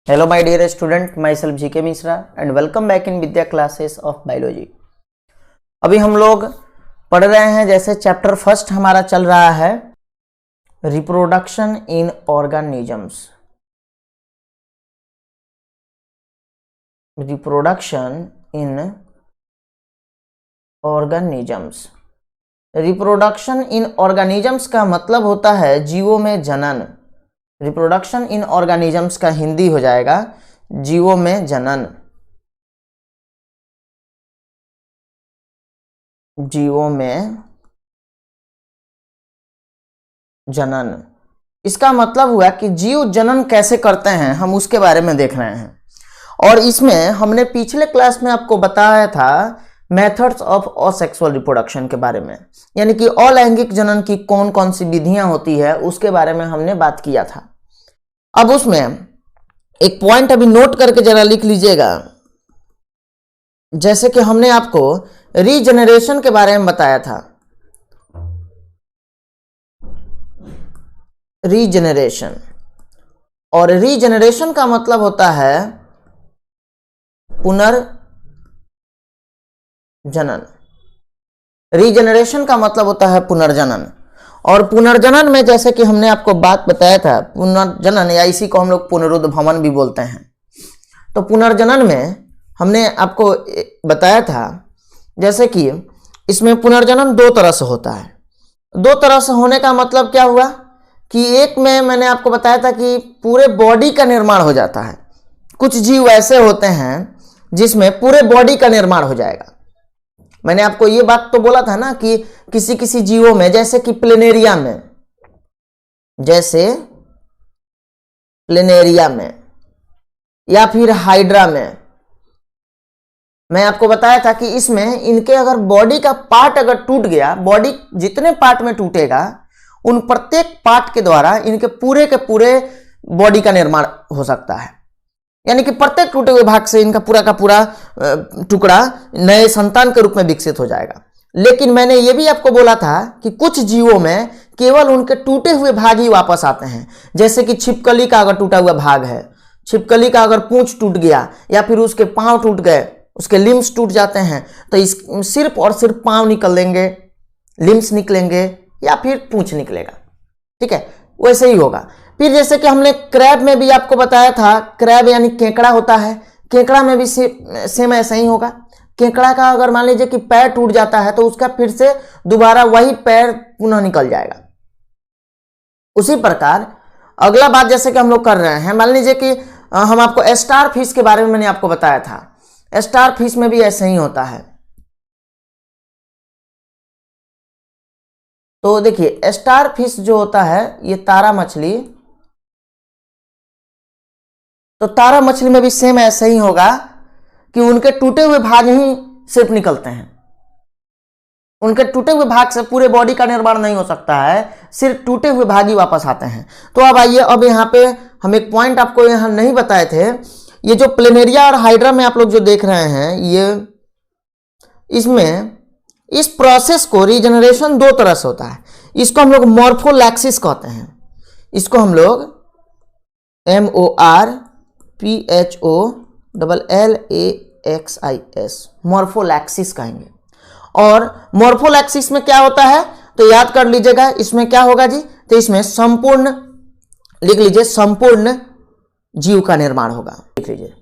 Hello my dear student, myself GK Mishra and welcome back in Vidya classes of biology। अभी हम लोग पढ़ रहे हैं, जैसे चैप्टर फर्स्ट हमारा चल रहा है reproduction in organisms. Reproduction in organisms. Reproduction in organisms का मतलब होता है जीवों में जनन। रिप्रोडक्शन इन ऑर्गेनिजम्स का हिंदी हो जाएगा जीवों में जनन। जीवों में जनन, इसका मतलब हुआ कि जीव जनन कैसे करते हैं, हम उसके बारे में देख रहे हैं। और इसमें हमने पिछले क्लास में आपको बताया था मेथड्स ऑफ असेक्सुअल रिप्रोडक्शन के बारे में, यानी कि अलैंगिक जनन की कौन कौन सी विधियां होती है उसके बारे में हमने बात किया था। अब उसमें एक पॉइंट अभी नोट करके जरा लिख लीजिएगा, जैसे कि हमने आपको रीजनरेशन के बारे में बताया था। रीजनरेशन, और रीजनरेशन का मतलब होता है पुनर्जनन। रीजनरेशन का मतलब होता है पुनर्जनन। और पुनर्जनन में जैसे कि हमने आपको बात बताया था, पुनर्जनन या इसी को हम लोग पुनरुद्भवन भी बोलते हैं। तो पुनर्जनन में हमने आपको बताया था जैसे कि इसमें पुनर्जनन दो तरह से होता है। दो तरह से होने का मतलब क्या हुआ कि एक में मैंने आपको बताया था कि पूरे बॉडी का निर्माण हो जाता है। कुछ जीव ऐसे होते हैं जिसमें पूरे बॉडी का निर्माण हो जाएगा। मैंने आपको ये बात तो बोला था ना कि किसी किसी जीवों में, जैसे कि प्लेनेरिया में, जैसे प्लेनेरिया में या फिर हाइड्रा में, मैं आपको बताया था कि इसमें इनके अगर बॉडी का पार्ट अगर टूट गया, बॉडी जितने पार्ट में टूटेगा उन प्रत्येक पार्ट के द्वारा इनके पूरे के पूरे बॉडी का निर्माण हो सकता है। यानी कि प्रत्येक टूटे हुए भाग से इनका पूरा का पूरा टुकड़ा नए संतान के रूप में विकसित हो जाएगा। लेकिन मैंने ये भी आपको बोला था कि कुछ जीवों में केवल उनके टूटे हुए भाग ही वापस आते हैं। जैसे कि छिपकली का अगर टूटा हुआ भाग है, छिपकली का अगर पूंछ टूट गया या फिर उसके पांव टूट गए, उसके लिम्स टूट जाते हैं, तो इस सिर्फ और सिर्फ पांव निकल लेंगे, लिम्स निकलेंगे या फिर पूंछ निकलेगा। ठीक है, वैसे ही होगा। फिर जैसे कि हमने क्रैब में भी आपको बताया था, क्रैब यानी केकड़ा होता है, केकड़ा में भी सेम ऐसा ही होगा। केकड़ा का अगर मान लीजिए कि पैर टूट जाता है तो उसका फिर से दोबारा वही पैर पुनः निकल जाएगा। उसी प्रकार अगला बात जैसे कि हम लोग कर रहे हैं, मान लीजिए कि हम आपको स्टार फिश के बारे में मैंने आपको बताया था। स्टार फिश में भी ऐसा ही होता है। तो देखिए स्टार फिश जो होता है ये तारा मछली, तो तारा मछली में भी सेम ऐसा ही होगा कि उनके टूटे हुए भाग ही सिर्फ निकलते हैं। उनके टूटे हुए भाग से पूरे बॉडी का निर्माण नहीं हो सकता है, सिर्फ टूटे हुए भाग ही वापस आते हैं। तो अब आइए, अब यहाँ पे हम एक पॉइंट आपको यहाँ नहीं बताए थे। ये जो प्लेनेरिया और हाइड्रा में आप लोग जो देख रहे हैं, ये इसमें इस प्रोसेस को रीजनरेशन दो तरह से होता है। इसको हम लोग मॉर्फोलैक्सिस कहते हैं। इसको हम लोग MORPHOLLAXIS मॉर्फोलैक्सिस कहेंगे। और मॉर्फोलैक्सिस में क्या होता है तो याद कर लीजिएगा, इसमें क्या होगा जी, तो इसमें संपूर्ण, लिख लीजिए, संपूर्ण जीव का निर्माण होगा। लिख लीजिए,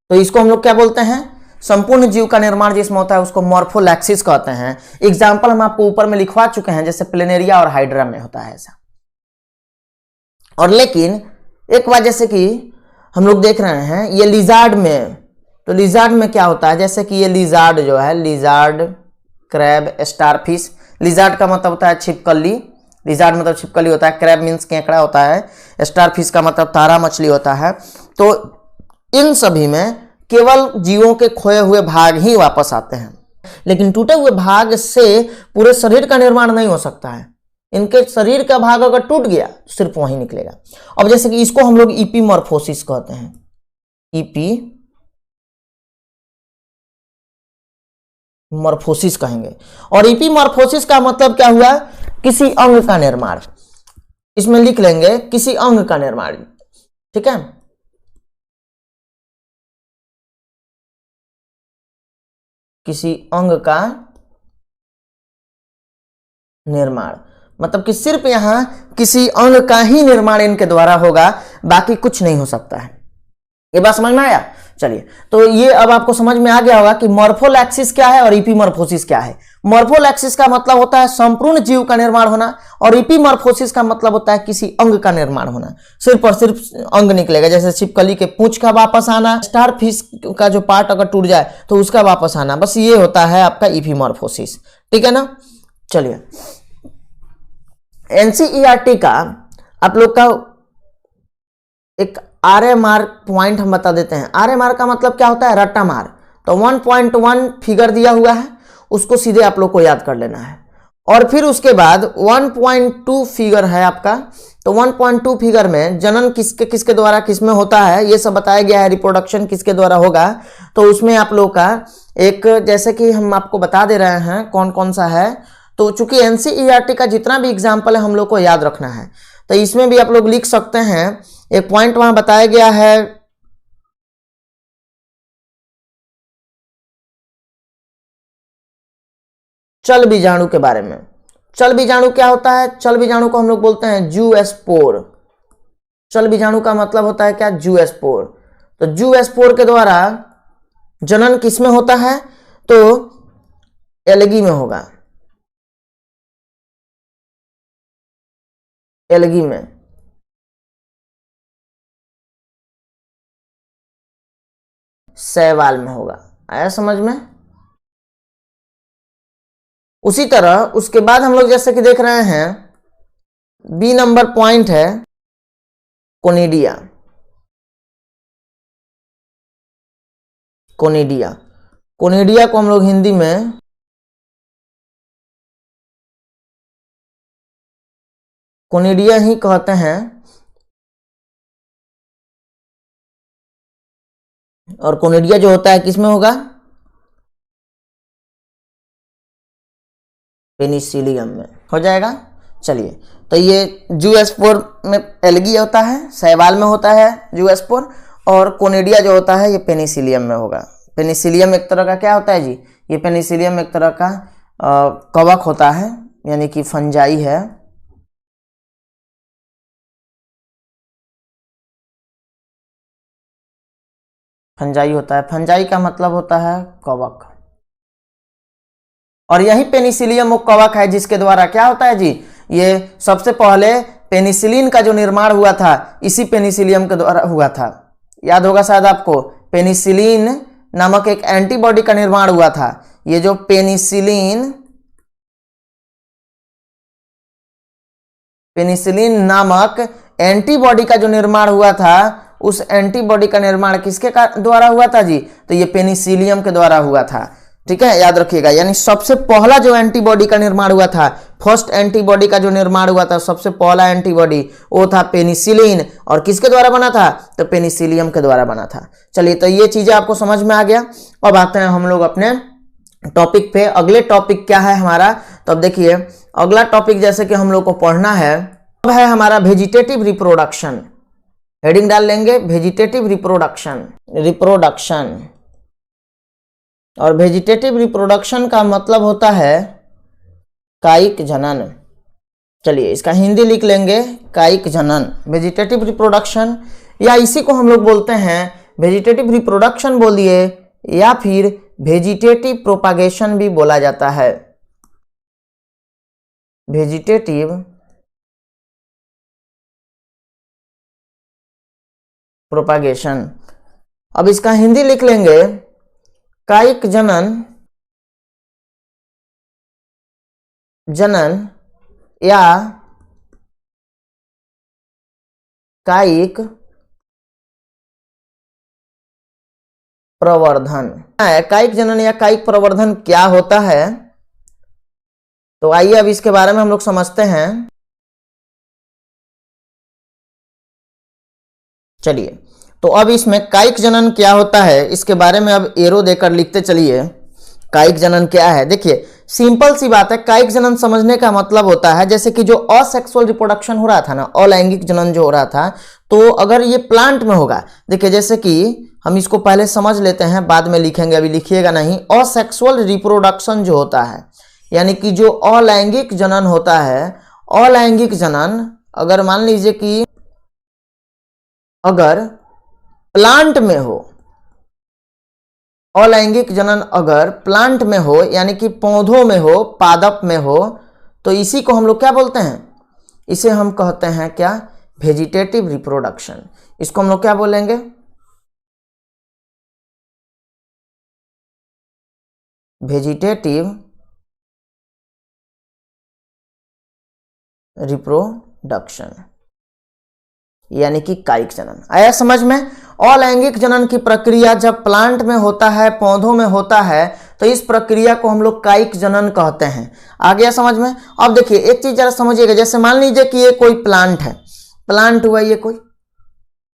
तो इसको हम लोग क्या बोलते हैं, संपूर्ण जीव का निर्माण जिसमें होता है उसको मॉर्फोलैक्सिस कहते हैं। एग्जाम्पल हम आपको ऊपर में लिखवा चुके हैं, जैसे प्लेनेरिया और हाइड्रा में होता है ऐसा। और लेकिन एक बात जैसे कि हम लोग देख रहे हैं ये लिजार्ड में, तो लिजार्ड में क्या होता है, जैसे कि ये लिजार्ड जो है, लिजार्ड, क्रैब, स्टारफिश। लिजार्ड का मतलब होता है छिपकली, लिजार्ड मतलब छिपकली होता है, क्रैब मीन्स केकड़ा होता है, स्टारफिश का मतलब तारा मछली होता है। तो इन सभी में केवल जीवों के खोए हुए भाग ही वापस आते हैं, लेकिन टूटे हुए भाग से पूरे शरीर का निर्माण नहीं हो सकता है। इनके शरीर का भाग अगर टूट गया तो सिर्फ वही निकलेगा। अब जैसे कि इसको हम लोग इपीमॉर्फोसिस कहते हैं, इपीमॉर्फोसिस कहेंगे। और इपीमॉर्फोसिस का मतलब क्या हुआ, किसी अंग का निर्माण। इसमें लिख लेंगे किसी अंग का निर्माण। ठीक है, किसी अंग का निर्माण, मतलब कि सिर्फ यहां किसी अंग का ही निर्माण इनके द्वारा होगा, बाकी कुछ नहीं हो सकता है। ये बात समझ में आया? चलिए, तो ये अब आपको समझ में आ गया होगा कि मॉर्फोलैक्सिस क्या है और इपीमॉर्फोसिस क्या है। मॉर्फोलैक्सिस का मतलब होता है संपूर्ण जीव का निर्माण होना, और इपीमॉर्फोसिस का मतलब होता है किसी अंग का निर्माण होना, सिर्फ और सिर्फ अंग निकलेगा। जैसे छिपकली के पूंछ का वापस आना, स्टार फिश का जो पार्ट अगर टूट जाए तो उसका वापस आना, बस ये होता है आपका इपीमॉर्फोसिस। ठीक है ना? चलिए, एनसीईआरटी का आप लोग का एक आरएमआर पॉइंट हम बता देते हैं। आरएमआर का मतलब क्या होता है? रट्टा मार। तो 1.1 फिगर दिया हुआ है, उसको सीधे आप लोग को याद कर लेना है। और फिर उसके बाद 1.2 फिगर है आपका। तो 1.2 फिगर में जनन किसके किसके द्वारा किस में होता है ये सब बताया गया है, रिप्रोडक्शन किसके द्वारा होगा। तो उसमें आप लोग का एक, जैसे कि हम आपको बता दे रहे हैं कौन कौन सा है। तो चूंकि एनसीईआरटी का जितना भी एग्जाम्पल है हम लोग को याद रखना है, तो इसमें भी आप लोग लिख सकते हैं। एक पॉइंट वहां बताया गया है चल बीजाणु के बारे में। चल बीजाणु क्या होता है? चल बीजाणु को हम लोग बोलते हैं जूएस्पोर। चल बीजाणु का मतलब होता है क्या? जूएस्पोर। तो जूएस्पोर के द्वारा जनन किसमें होता है? तो एल्गी में होगा, एल्गी में। शैवाल में होगा। आया समझ में? उसी तरह उसके बाद हम लोग जैसे कि देख रहे हैं, बी नंबर पॉइंट है कोनिडिया। कोनिडिया, कोनिडिया को हम लोग हिंदी में कोनिडिया ही कहते हैं। और कोनिडिया जो होता है किसमें होगा? पेनिसिलियम में हो जाएगा। चलिए, तो ये जूएस्पोर में एल्गी होता है, शैवाल में होता है जूएस्पोर, और कोनिडिया जो होता है ये पेनिसिलियम में होगा। पेनिसिलियम एक तरह का क्या होता है जी? ये पेनिसिलियम एक तरह का कवक होता है, यानी कि फंजाई है। फंजाई होता है। फंजाई का मतलब होता है कवक, और यही पेनिसिलियम वो कवक है जिसके द्वारा क्या होता है जी? ये सबसे पहले पेनिसिलिन का जो निर्माण हुआ था इसी पेनिसिलियम के द्वारा हुआ था। याद होगा शायद आपको, पेनिसिलिन नामक एक एंटीबॉडी का निर्माण हुआ था। ये जो पेनिसिलिन नामक एंटीबॉडी का जो निर्माण हुआ था, उस एंटीबॉडी का निर्माण किसके द्वारा हुआ था जी? तो ये पेनिसिलियम के द्वारा हुआ था। ठीक है, याद रखिएगा। यानी सबसे पहला जो एंटीबॉडी का निर्माण हुआ था, फर्स्ट एंटीबॉडी का जो निर्माण हुआ था, सबसे पहला एंटीबॉडी वो था पेनिसिलिन, और किसके द्वारा बना था? तो पेनिसिलियम के द्वारा बना था। चलिए, तो ये चीजें आपको समझ में आ गया। अब आते हैं हम लोग अपने टॉपिक पे। अगले टॉपिक क्या है हमारा? तो अब देखिए, अगला टॉपिक जैसे कि हम लोग को पढ़ना है, अब है हमारा वेजिटेटिव रिप्रोडक्शन। हेडिंग डाल लेंगे वेजिटेटिव रिप्रोडक्शन। और वेजिटेटिव रिप्रोडक्शन का मतलब होता है कायिक जनन। चलिए, इसका हिंदी लिख लेंगे कायिक जनन। वेजिटेटिव रिप्रोडक्शन, या इसी को हम लोग बोलते हैं वेजिटेटिव रिप्रोडक्शन बोलिए, या फिर वेजिटेटिव प्रोपागेशन भी बोला जाता है। Vegetative propagation. अब इसका हिंदी लिख लेंगे कायिक जनन, जनन या कायिक प्रवर्धन। कायिक जनन या कायिक प्रवर्धन क्या होता है? तो आइए अब इसके बारे में हम लोग समझते हैं। चलिए, तो अब इसमें कायिक जनन क्या होता है इसके बारे में अब एरो देकर लिखते चलिए। कायिक जनन क्या है? देखिए, सिंपल सी बात है, कायिक जनन समझने का मतलब होता है जैसे कि जो असेक्सुअल रिप्रोडक्शन हो रहा था ना, अलैंगिक जनन जो हो रहा था, तो अगर ये प्लांट में होगा, देखिए जैसे कि हम इसको पहले समझ लेते हैं, बाद में लिखेंगे, अभी लिखिएगा नहीं। असेक्सुअल रिप्रोडक्शन जो होता है, यानी कि जो अलैंगिक जनन होता है, अलैंगिक जनन अगर मान लीजिए कि अगर प्लांट में हो, अलैंगिक जनन अगर प्लांट में हो, यानी कि पौधों में हो, पादप में हो, तो इसी को हम लोग क्या बोलते हैं, इसे हम कहते हैं क्या, वेजिटेटिव रिप्रोडक्शन। इसको हम लोग क्या बोलेंगे, वेजिटेटिव रिप्रोडक्शन, यानी कि कायिक जनन। आया समझ में? अलैंगिक जनन की प्रक्रिया जब प्लांट में होता है, पौधों में होता है, तो इस प्रक्रिया को हम लोग कायिक जनन कहते हैं। आ गया समझ में? अब देखिए एक चीज जरा समझिएगा, जैसे मान लीजिए कि ये कोई प्लांट है, प्लांट हुआ ये कोई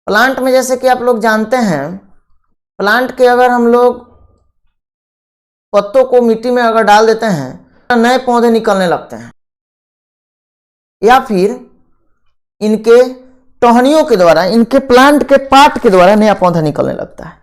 प्लांट में, जैसे कि आप लोग जानते हैं, प्लांट के अगर हम लोग पत्तों को मिट्टी में अगर डाल देते हैं, नए पौधे निकलने लगते हैं, या फिर इनके टहनियों के द्वारा, इनके प्लांट के पार्ट के द्वारा नया पौधा निकलने लगता है।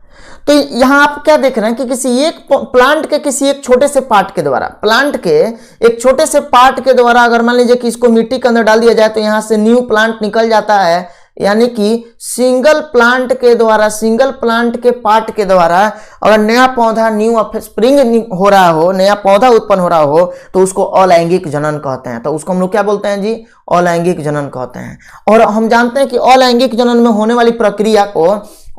तो यहां आप क्या देख रहे हैं कि किसी एक प्लांट के किसी एक छोटे से पार्ट के द्वारा, प्लांट के एक छोटे से पार्ट के द्वारा अगर मान लीजिए कि इसको मिट्टी के अंदर डाल दिया जाए, तो यहां से न्यू प्लांट निकल जाता है। यानी कि सिंगल प्लांट के द्वारा, सिंगल प्लांट के पार्ट के द्वारा अगर नया पौधा, न्यू स्प्रिंग हो रहा हो, नया पौधा उत्पन्न हो रहा हो, तो उसको अलैंगिक जनन कहते हैं। तो उसको हम लोग क्या बोलते हैं जी, अलैंगिक जनन कहते हैं। और हम जानते हैं कि अलैंगिक जनन में होने वाली प्रक्रिया को,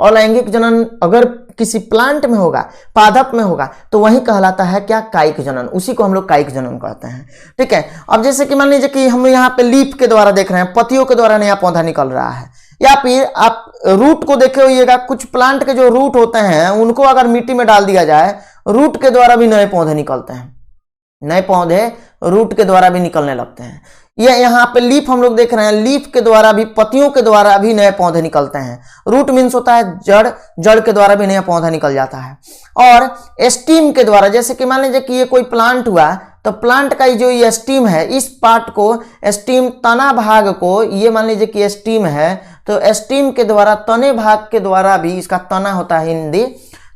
अलैंगिक जनन अगर किसी प्लांट में होगा, पादप में होगा, तो वही कहलाता है क्या, कायिक जनन। उसी को हम लोग कायिक जनन कहते हैं। ठीक है। अब जैसे कि मान लीजिए कि हम यहाँ पे लीफ के द्वारा देख रहे हैं, पत्तियों के द्वारा नया पौधा निकल रहा है, या फिर आप रूट को देखे होइएगा, कुछ प्लांट के जो रूट होते हैं उनको अगर मिट्टी में डाल दिया जाए, रूट के द्वारा भी नए पौधे निकलते हैं, नए पौधे रूट के द्वारा भी निकलने लगते हैं। ये यहाँ पे लीफ हम लोग देख रहे हैं, लीफ के द्वारा भी, पत्तियों के द्वारा भी नए पौधे निकलते हैं। रूट मीन्स होता है जड़, जड़ के द्वारा भी नया पौधा निकल जाता है। और स्टीम के द्वारा, जैसे कि मान लीजिए कि ये कोई प्लांट हुआ, तो प्लांट का जो ये स्टीम है, इस पार्ट को स्टीम, तना भाग को, ये मान लीजिए कि स्टीम है, तो स्टीम के द्वारा, तने भाग के द्वारा भी, इसका तना होता है हिंदी,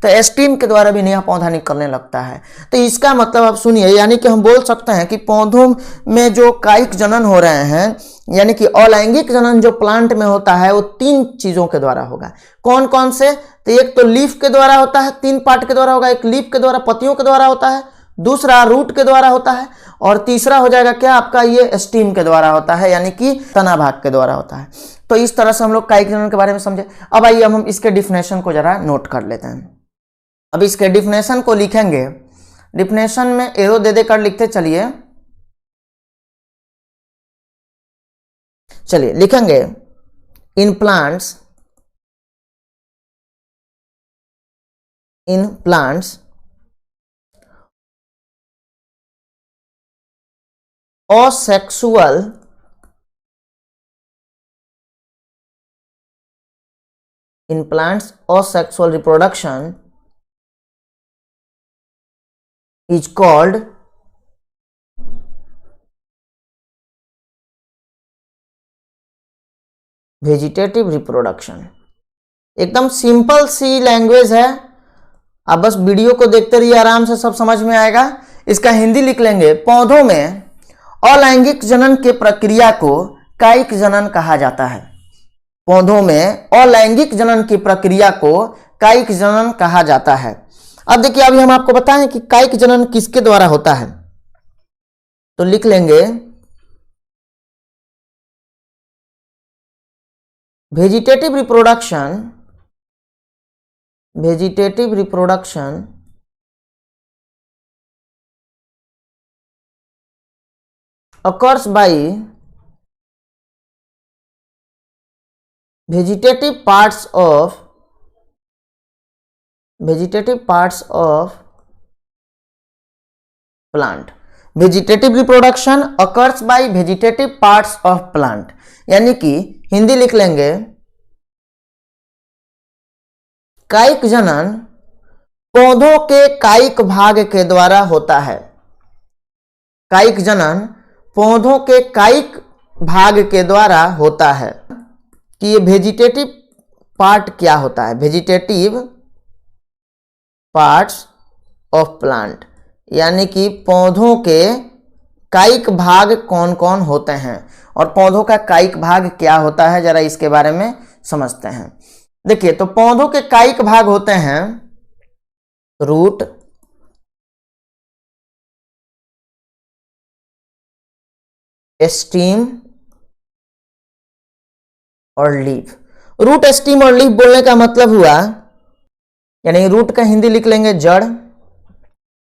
तो स्टीम के द्वारा भी नया पौधा निकलने लगता है। तो इसका मतलब आप सुनिए, यानी कि हम बोल सकते हैं कि पौधों में जो कायिक जनन हो रहे हैं, यानी कि अलैंगिक जनन जो प्लांट में होता है, वो 3 चीजों के द्वारा होगा। कौन कौन से? तो एक तो लीफ के द्वारा होता है, 3 पार्ट के द्वारा होगा। एक लीफ के द्वारा, पत्तियों के द्वारा होता है, दूसरा रूट के द्वारा होता है, और तीसरा हो जाएगा क्या आपका, ये स्टीम के द्वारा होता है, यानी कि तना भाग के द्वारा होता है। तो इस तरह से हम लोग कायिक जनन के बारे में समझे। अब आइए हम इसके डिफिनेशन को जरा नोट कर लेते हैं। अब इसके डिफिनेशन को लिखेंगे, डिफिनेशन में एरो दे देकर लिखते चलिए, चलिए लिखेंगे, in plants asexual asexual reproduction is called vegetative reproduction. एकदम सिंपल सी लैंग्वेज है, आप बस वीडियो को देखते रहिए, आराम से सब समझ में आएगा। इसका हिंदी लिख लेंगे, पौधों में अलैंगिक जनन के प्रक्रिया को कायिक जनन कहा जाता है। पौधों में अलैंगिक जनन की प्रक्रिया को कायिक जनन कहा जाता है। अब देखिए, अभी हम आपको बताएं कि कायिक जनन किसके द्वारा होता है, तो लिख लेंगे, vegetative reproduction occurs by vegetative parts of plant. Vegetative reproduction occurs by vegetative parts of plant, यानी कि हिंदी लिख लेंगे, कायिक जनन पौधों के कायिक भाग के द्वारा होता है। कायिक जनन पौधों के कायिक भाग के द्वारा होता है। कि ये वेजिटेटिव पार्ट क्या होता है, वेजिटेटिव पार्ट्स ऑफ प्लांट, यानी कि पौधों के कायिक भाग कौन कौन होते हैं और पौधों का कायिक भाग क्या होता है, जरा इसके बारे में समझते हैं। देखिए, तो पौधों के कायिक भाग होते हैं रूट, स्टीम और लीफ। रूट, स्टीम और लीफ बोलने का मतलब हुआ, यानी रूट का हिंदी लिख लेंगे जड़,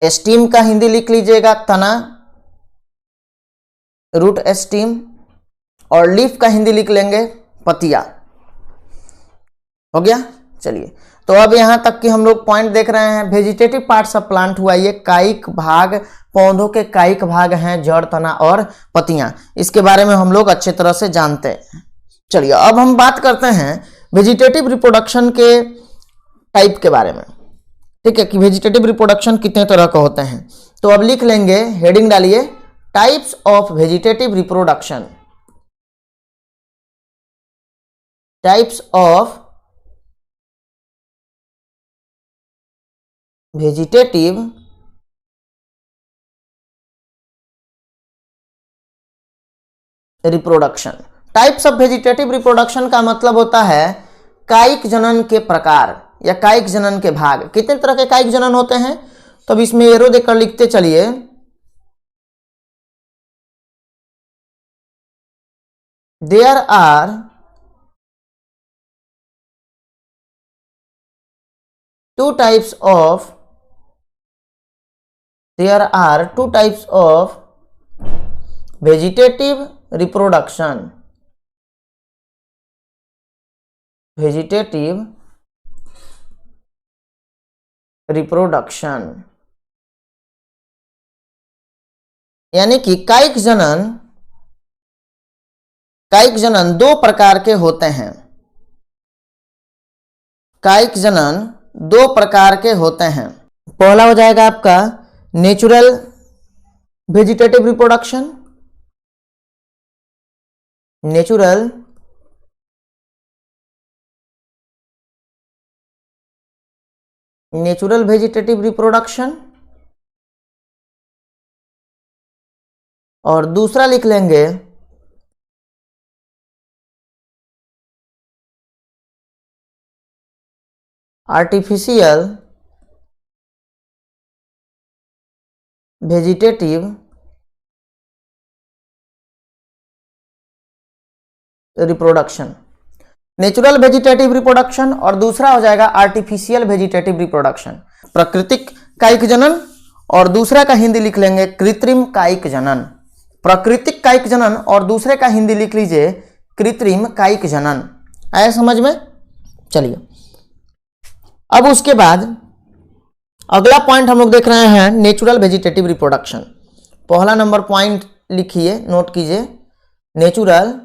स्टीम का हिंदी लिख लीजिएगा तना, रूट स्टीम, और लीफ का हिंदी लिख लेंगे पतिया। हो गया। चलिए, तो अब यहां तक कि हम लोग पॉइंट देख रहे हैं। वेजिटेटिव पार्ट्स ऑफ प्लांट हुआ ये कायिक भाग, पौधों के कायिक भाग हैं जड़, तना और पत्तियां। इसके बारे में हम लोग अच्छे तरह से जानते हैं। चलिए, अब हम बात करते हैं वेजिटेटिव रिप्रोडक्शन के टाइप के बारे में। ठीक है, कि वेजिटेटिव रिप्रोडक्शन कितने तरह का होते हैं। तो अब लिख लेंगे, हेडिंग डालिए, types of vegetative reproduction. Types of vegetative reproduction. Types of vegetative reproduction का मतलब होता है कायिक जनन के प्रकार या कायिक जनन के भाग। कितने तरह के कायिक जनन होते हैं, तो अब इसमें एरो देकर लिखते चलिए। There are two types of vegetative reproduction. Vegetative reproduction यानी कि कायिक जनन दो प्रकार के होते हैं। कायिक जनन दो प्रकार के होते हैं। पहला हो जाएगा आपका natural vegetative reproduction. Natural vegetative reproduction, और दूसरा लिख लेंगे artificial vegetative reproduction. Natural vegetative reproduction और दूसरा हो जाएगा आर्टिफिशियल वेजिटेटिव रिप्रोडक्शन। प्राकृतिक कायिक जनन और दूसरा का हिंदी लिख लेंगे कृत्रिम कायिक जनन। प्राकृतिक कायिक जनन और दूसरे का हिंदी लिख लीजिए कृत्रिम कायिक जनन। आया समझ में। चलिए, अब उसके बाद अगला पॉइंट हम लोग देख रहे हैं नेचुरल वेजिटेटिव रिप्रोडक्शन। पहला नंबर पॉइंट लिखिए, नोट कीजिए, natural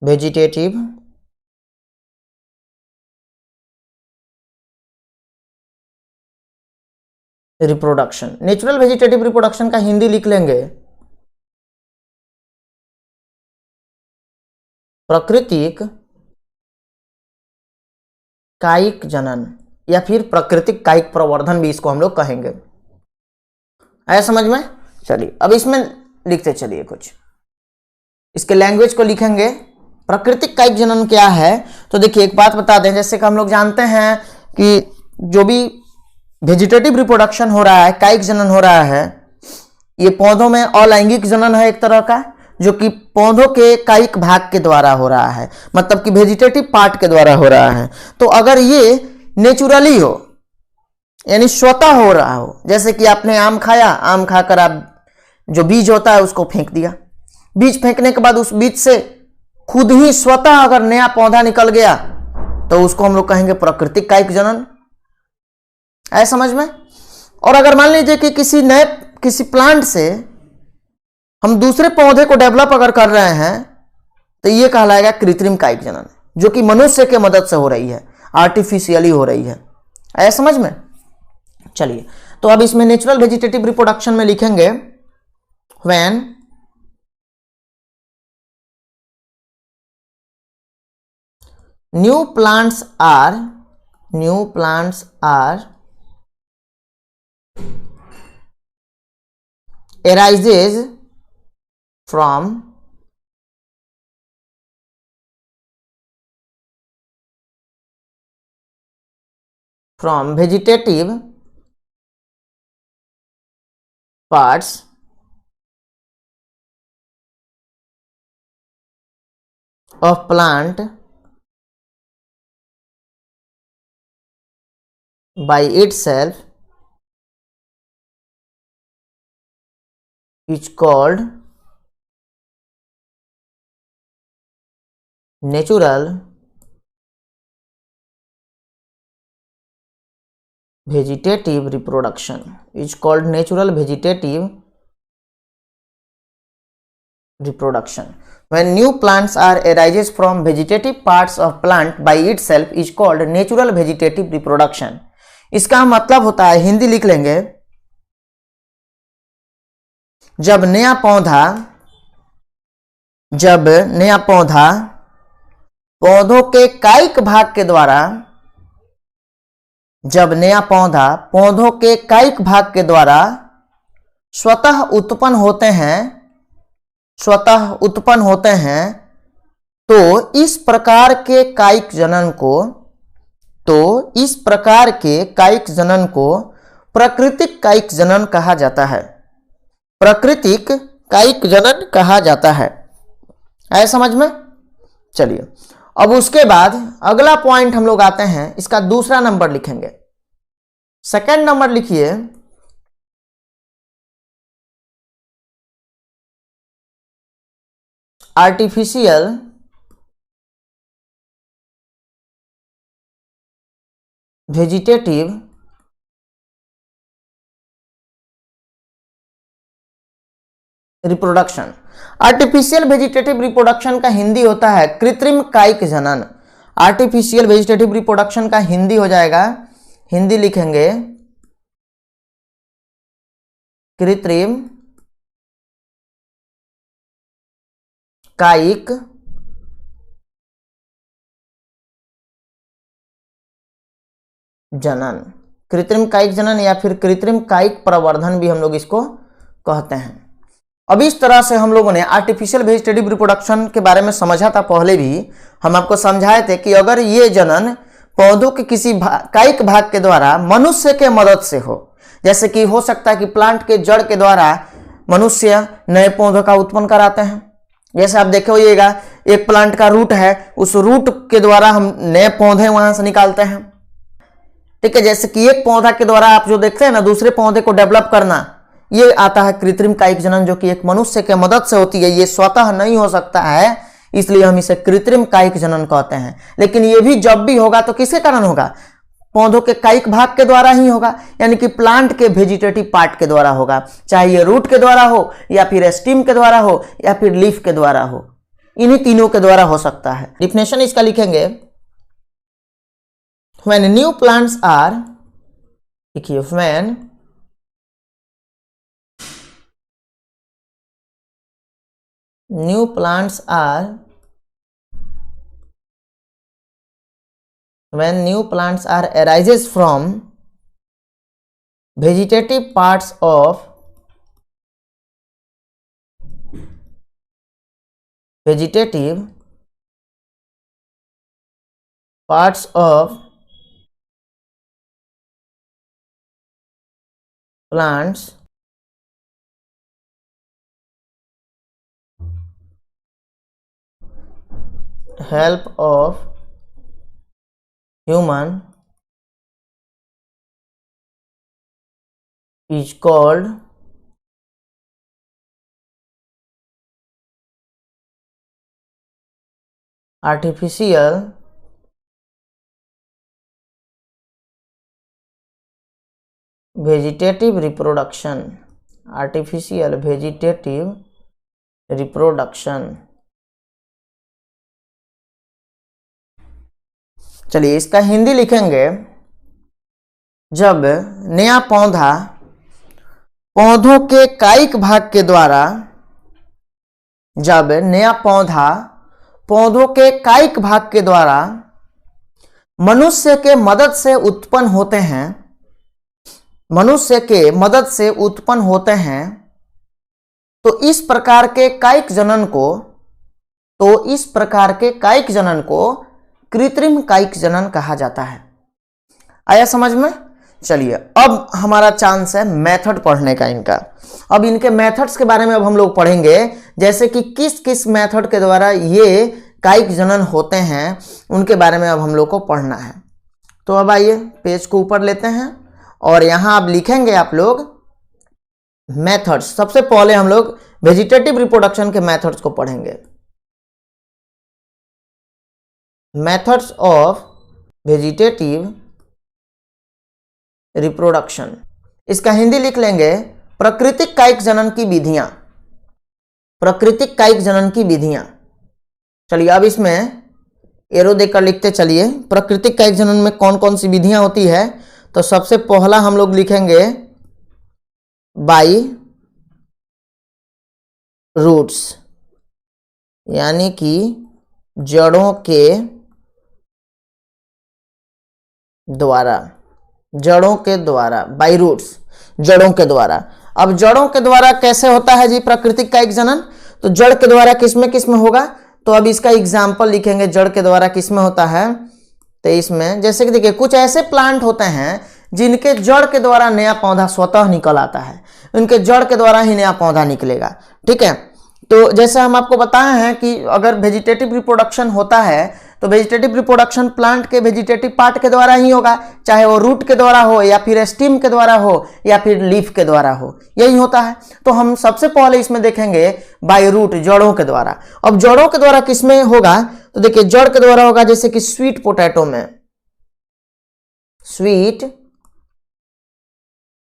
vegetative reproduction. Natural vegetative reproduction का हिंदी लिख लेंगे प्राकृतिक कायिक जनन या फिर प्राकृतिक कायिक प्रवर्धन भी इसको हम लोग कहेंगे। आया समझ में। चलिए, अब इसमें लिखते चलिए कुछ, इसके लैंग्वेज को लिखेंगे। प्राकृतिक कायिक जनन क्या है, तो देखिए एक बात बता दें, जैसे कि हम लोग जानते हैं कि जो भी वेजिटेटिव रिप्रोडक्शन हो रहा है, कायिक जनन हो रहा है, ये पौधों में अलैंगिक जनन है एक तरह का, जो कि पौधों के कायिक भाग के द्वारा हो रहा है, मतलब कि वेजिटेटिव पार्ट के द्वारा हो रहा है। तो अगर ये नेचुरली हो, यानी स्वतः हो रहा हो, जैसे कि आपने आम खाया, आम खाकर आप जो बीज होता है उसको फेंक दिया, बीज फेंकने के बाद उस बीज से खुद ही स्वतः अगर नया पौधा निकल गया तो उसको हम लोग कहेंगे प्राकृतिक कायिक जनन। आया समझ में। और अगर मान लीजिए कि किसी प्लांट से हम दूसरे पौधे को डेवलप अगर कर रहे हैं तो ये कहलाएगा कृत्रिम कायिक जनन, जो कि मनुष्य के मदद से हो रही है, आर्टिफिशियली हो रही है। आया समझ में। चलिए, तो अब इसमें नेचुरल वेजिटेटिव रिप्रोडक्शन में लिखेंगे when new plants are arises from vegetative parts of plant by itself is called natural vegetative reproduction. Is called natural vegetative reproduction. When new plants are arises from vegetative parts of plant by itself is called natural vegetative reproduction. इसका मतलब होता है, हिंदी लिख लेंगे, जब नया पौधा पौधों के कायिक भाग के द्वारा स्वतः उत्पन्न होते हैं तो इस प्रकार के कायिक जनन को प्राकृतिक कायिक जनन कहा जाता है। आए समझ में? चलिए, अब उसके बाद अगला पॉइंट हम लोग आते हैं, इसका दूसरा नंबर लिखेंगे। सेकंड नंबर लिखिए, artificial vegetative reproduction. Artificial vegetative reproduction का हिंदी होता है कृत्रिम कायिक जनन। आर्टिफिशियल वेजिटेटिव रिप्रोडक्शन का हिंदी हो जाएगा, हिंदी लिखेंगे कृत्रिम कायिक जनन। कृत्रिम कायिक जनन या फिर कृत्रिम कायिक प्रवर्धन भी हम लोग इसको कहते हैं। अब इस तरह से हम लोगों ने आर्टिफिशियल वेजिटेटिव रिप्रोडक्शन के बारे में समझा था। पहले भी हम आपको समझाए थे कि अगर ये जनन पौधों के किसी कायिक भाग के द्वारा मनुष्य के मदद से हो, जैसे कि हो सकता है कि प्लांट के जड़ के द्वारा मनुष्य नए पौधों का उत्पन्न कराते हैं। जैसे आप देखे होइएगा, एक प्लांट का रूट है, उस रूट के द्वारा हम नए पौधे वहां से निकालते हैं। ठीक है, जैसे कि एक पौधा के द्वारा आप जो देखते हैं ना, दूसरे पौधे को डेवलप करना, ये आता है कृत्रिम कायिक जनन, जो कि एक मनुष्य के मदद से होती है। ये स्वतः नहीं हो सकता है, इसलिए हम इसे कृत्रिम कायिक जनन कहते हैं। लेकिन ये भी जब भी होगा तो किसके कारण होगा? पौधों के कायिक भाग के द्वारा ही होगा, यानी कि प्लांट के वेजिटेटिव पार्ट के द्वारा होगा। चाहे ये रूट के द्वारा हो, या फिर स्टीम के द्वारा हो, या फिर लीफ के द्वारा हो, इन्हीं तीनों के द्वारा हो सकता है। डिफिनेशन इसका लिखेंगे, when new plants are, देखिए, when new plants are arises from vegetative parts of plants help of human is called artificial vegetative reproduction। artificial vegetative reproduction। चलिए, इसका हिंदी लिखेंगे जब नया पौधा पौधों के कायिक भाग के द्वारा, जब नया पौधा पौधों के कायिक भाग के द्वारा मनुष्य के मदद से उत्पन्न होते हैं, मनुष्य के मदद से उत्पन्न होते हैं, तो इस प्रकार के कायिक जनन को, तो इस प्रकार के कायिक जनन को कृत्रिम कायिक जनन कहा जाता है। आया समझ में? चलिए अब हमारा चांस है मेथड पढ़ने का इनका। अब इनके मेथड्स के बारे में अब हम लोग पढ़ेंगे, जैसे कि किस किस मेथड के द्वारा ये कायिक जनन होते हैं, उनके बारे में अब हम लोग को पढ़ना है। तो अब आइए पेज को ऊपर लेते हैं और यहां आप लिखेंगे आप लोग मेथड्स। सबसे पहले हम लोग वेजिटेटिव रिप्रोडक्शन के मेथड्स को पढ़ेंगे। मेथड्स ऑफ वेजिटेटिव रिप्रोडक्शन, इसका हिंदी लिख लेंगे प्राकृतिक कायिक जनन की विधियां, प्राकृतिक कायिक जनन की विधियां। चलिए अब इसमें एरो देकर लिखते चलिए प्राकृतिक कायिक जनन में कौन कौन सी विधियां होती है। तो सबसे पहला हम लोग लिखेंगे बाई रूट्स, यानी कि जड़ों के द्वारा, जड़ों के द्वारा, बाई रूट्स, जड़ों के द्वारा। अब जड़ों के द्वारा कैसे होता है जी प्राकृतिक कायिक जनन? तो जड़ के द्वारा किसमें किसमें होगा? तो अब इसका एग्जाम्पल लिखेंगे जड़ के द्वारा किसमें होता है। तो इसमें जैसे कि देखिए कुछ ऐसे प्लांट होते हैं जिनके जड़ के द्वारा नया पौधा स्वतः निकल आता है, उनके जड़ के द्वारा ही नया पौधा निकलेगा। ठीक है, तो जैसे हम आपको बताए हैं कि अगर वेजिटेटिव रिप्रोडक्शन होता है तो वेजिटेटिव रिप्रोडक्शन प्लांट के वेजिटेटिव पार्ट के द्वारा ही होगा, चाहे वो रूट के द्वारा हो या फिर स्टेम के द्वारा हो या फिर लीफ के द्वारा हो, यही होता है। तो हम सबसे पहले इसमें देखेंगे बाय रूट, जड़ों के द्वारा। अब जड़ों के द्वारा किसमें होगा? तो देखिए जड़ के द्वारा होगा जैसे कि स्वीट पोटैटो में, स्वीट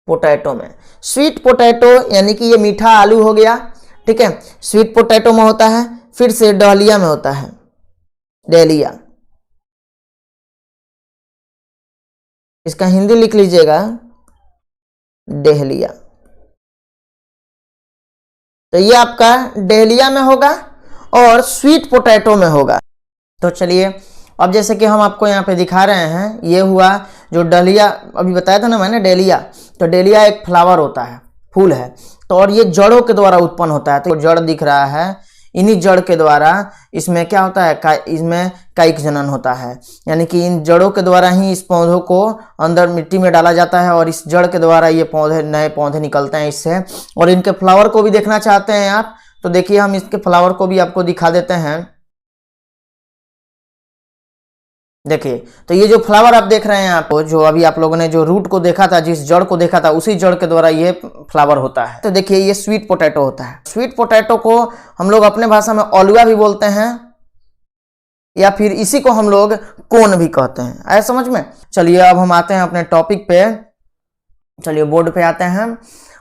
पोटैटो में, स्वीट पोटैटो यानी कि ये मीठा आलू हो गया। ठीक है, स्वीट पोटैटो में होता है। फिर से डहलिया में होता है, डहलिया, इसका हिंदी लिख लीजिएगा डहलिया। तो ये आपका डहलिया में होगा और स्वीट पोटैटो में होगा। तो चलिए अब जैसे कि हम आपको यहाँ पे दिखा रहे हैं, ये हुआ जो डहलिया, अभी बताया था ना मैंने डहलिया। तो डहलिया एक फ्लावर होता है, फूल है। तो और ये जड़ों के द्वारा उत्पन्न होता है। तो जड़ दिख रहा है, इन्हीं जड़ के द्वारा इसमें क्या होता है, इसमें कायिक जनन होता है, यानी कि इन जड़ों के द्वारा ही इस पौधों को अंदर मिट्टी में डाला जाता है और इस जड़ के द्वारा ये पौधे, नए पौधे निकलते हैं इससे। और इनके फ्लावर को भी देखना चाहते हैं आप, तो देखिए हम इसके फ्लावर को भी आपको दिखा देते हैं। देखिए तो ये जो फ्लावर आप देख रहे हैं, आपको जो अभी आप लोगों ने जो रूट को देखा था, जिस जड़ को देखा था, उसी जड़ के द्वारा ये फ्लावर होता है। तो देखिए ये स्वीट पोटैटो होता है। स्वीट पोटैटो को हम लोग अपने भाषा में ओलुआ भी बोलते हैं या फिर इसी को हम लोग कोन भी कहते हैं। आया समझ में? चलिए अब हम आते हैं अपने टॉपिक पे, चलिए बोर्ड पे आते हैं।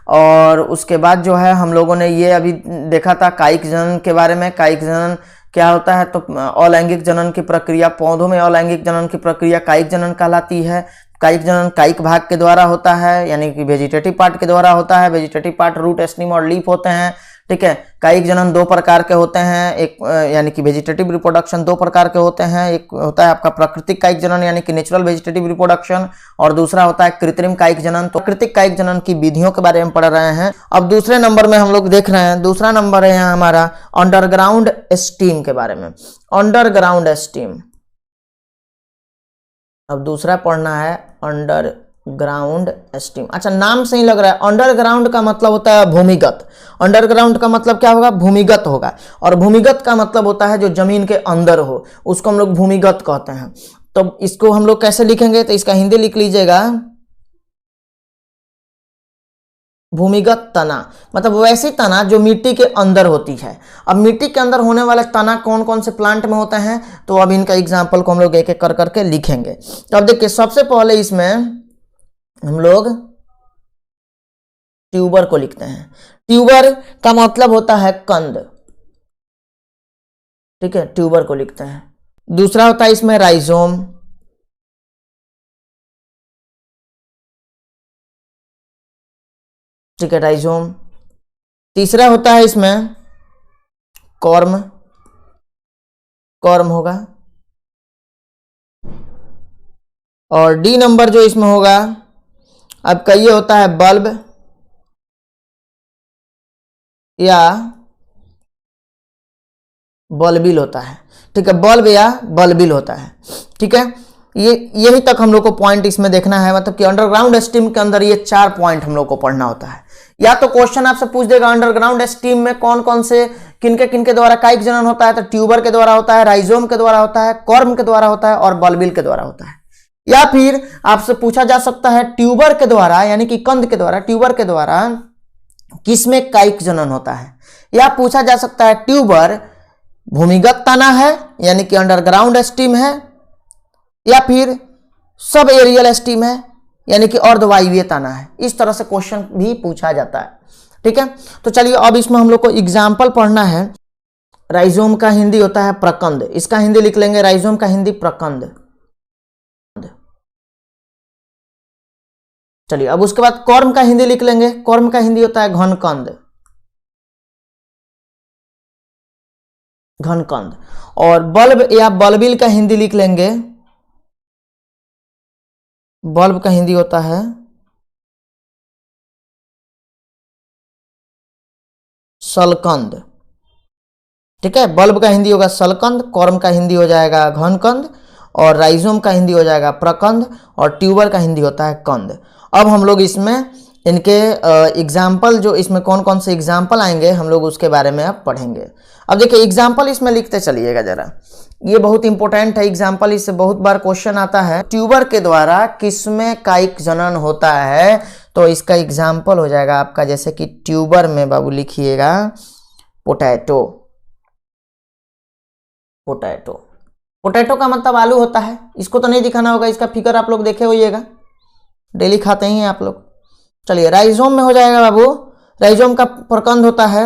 और उसके बाद जो है हम लोगों ने ये अभी देखा था कायिक जनन के बारे में। कायिक जनन क्या होता है? तो अलैंगिक जनन की प्रक्रिया, पौधों में अलैंगिक जनन की प्रक्रिया कायिक जनन कहलाती है। कायिक जनन कायिक भाग के द्वारा होता है, यानी कि वेजिटेटिव पार्ट के द्वारा होता है। वेजिटेटिव पार्ट रूट, स्टेम और लीफ होते हैं। ठीक है, कायिक जनन दो प्रकार के होते हैं, एक यानी कि वेजिटेटिव रिप्रोडक्शन दो प्रकार के होते हैं। एक होता है आपका प्राकृतिक कायिक जनन यानी कि नेचुरल वेजिटेटिव रिप्रोडक्शन, और दूसरा होता है कृत्रिम कायिक जनन। तो प्राकृतिक कायिक जनन की विधियों के बारे में पढ़ रहे हैं। अब दूसरे नंबर में हम लोग देख रहे हैं, दूसरा नंबर है यहाँ हमारा अंडरग्राउंड स्टीम के बारे में। अंडरग्राउंड स्टीम, अब दूसरा पढ़ना है अंडरग्राउंड स्टीम। अच्छा नाम से ही लग रहा है, अंडरग्राउंड का मतलब होता है भूमिगत। अंडरग्राउंड का मतलब क्या होगा? भूमिगत होगा। और भूमिगत का मतलब होता है जो जमीन के अंदर हो, उसको हम लोग भूमिगत कहते हैं। तो इसको हम लोग कैसे लिखेंगे? तो इसका हिंदी लिख लीजिएगा भूमिगत तना, मतलब वैसी तना जो मिट्टी के अंदर होती है। अब मिट्टी के अंदर होने वाले तना कौन कौन से प्लांट में होते हैं, तो अब इनका एग्जाम्पल को हम लोग एक एक कर करके लिखेंगे। तो अब देखिए सबसे पहले इसमें हम लोग ट्यूबर को लिखते हैं। ट्यूबर का मतलब होता है कंद। ठीक है, ट्यूबर को लिखते हैं। दूसरा होता है इसमें राइजोम, ठीक है, राइजोम। तीसरा होता है इसमें कॉर्म, कॉर्म होगा। और डी नंबर जो इसमें होगा आपका ये होता है बल्ब या बल्बिल होता है। ठीक है, बल्ब या बल्बिल होता है। ठीक है, ये यही तक हम लोग को पॉइंट इसमें देखना है, मतलब कि अंडरग्राउंड स्टीम के अंदर ये 4 पॉइंट हम लोग को पढ़ना होता है। या तो क्वेश्चन आपसे पूछ देगा अंडरग्राउंड स्टीम में कौन कौन से किनके द्वारा कायिक जनन होता है, तो ट्यूबर के द्वारा होता है, राइजोम के द्वारा होता है, कॉर्म के द्वारा होता है और बल्बिल के द्वारा होता है। या फिर आपसे पूछा जा सकता है ट्यूबर के द्वारा, यानी कि कंद के द्वारा, ट्यूबर के द्वारा किसमें कायिक जनन होता है। या पूछा जा सकता है ट्यूबर भूमिगत तना है यानी कि अंडरग्राउंड स्टीम है, या फिर सब एरियल स्टीम है यानी कि अर्धवायवीय तना है। इस तरह से क्वेश्चन भी पूछा जाता है। ठीक है, तो चलिए अब इसमें हम लोग को एग्जाम्पल पढ़ना है। राइजोम का हिंदी होता है प्रकंद, इसका हिंदी लिख लेंगे, राइजोम का हिंदी प्रकंद। चलिए अब उसके बाद कॉर्म का हिंदी लिख लेंगे, कॉर्म का हिंदी होता है घनकंद, घनकंद। और बल्ब या बल्बिल का हिंदी लिख लेंगे, बल्ब का हिंदी होता है सलकंद। ठीक है, बल्ब का हिंदी होगा सलकंद, कॉर्म का हिंदी हो जाएगा घनकंद, और राइजोम का हिंदी हो जाएगा प्रकंद, और ट्यूबर का हिंदी होता है कंद। अब हम लोग इसमें इनके एग्जाम्पल, जो इसमें कौन कौन से एग्जाम्पल आएंगे हम लोग उसके बारे में अब पढ़ेंगे। अब देखिए एग्जाम्पल इसमें लिखते चलिएगा जरा, ये बहुत इंपॉर्टेंट है एग्जाम्पल, इससे बहुत बार क्वेश्चन आता है। ट्यूबर के द्वारा किसमें कायिक जनन होता है, तो इसका एग्जाम्पल हो जाएगा आपका, जैसे कि ट्यूबर में बाबू लिखिएगा पोटैटो। पोटैटो, पोटैटो का मतलब आलू होता है। इसको तो नहीं दिखाना होगा, इसका फिगर आप लोग देखे होइएगा, डेली खाते ही हैं आप लोग। चलिए राइजोम में हो जाएगा बाबू, राइजोम का प्रकंद होता है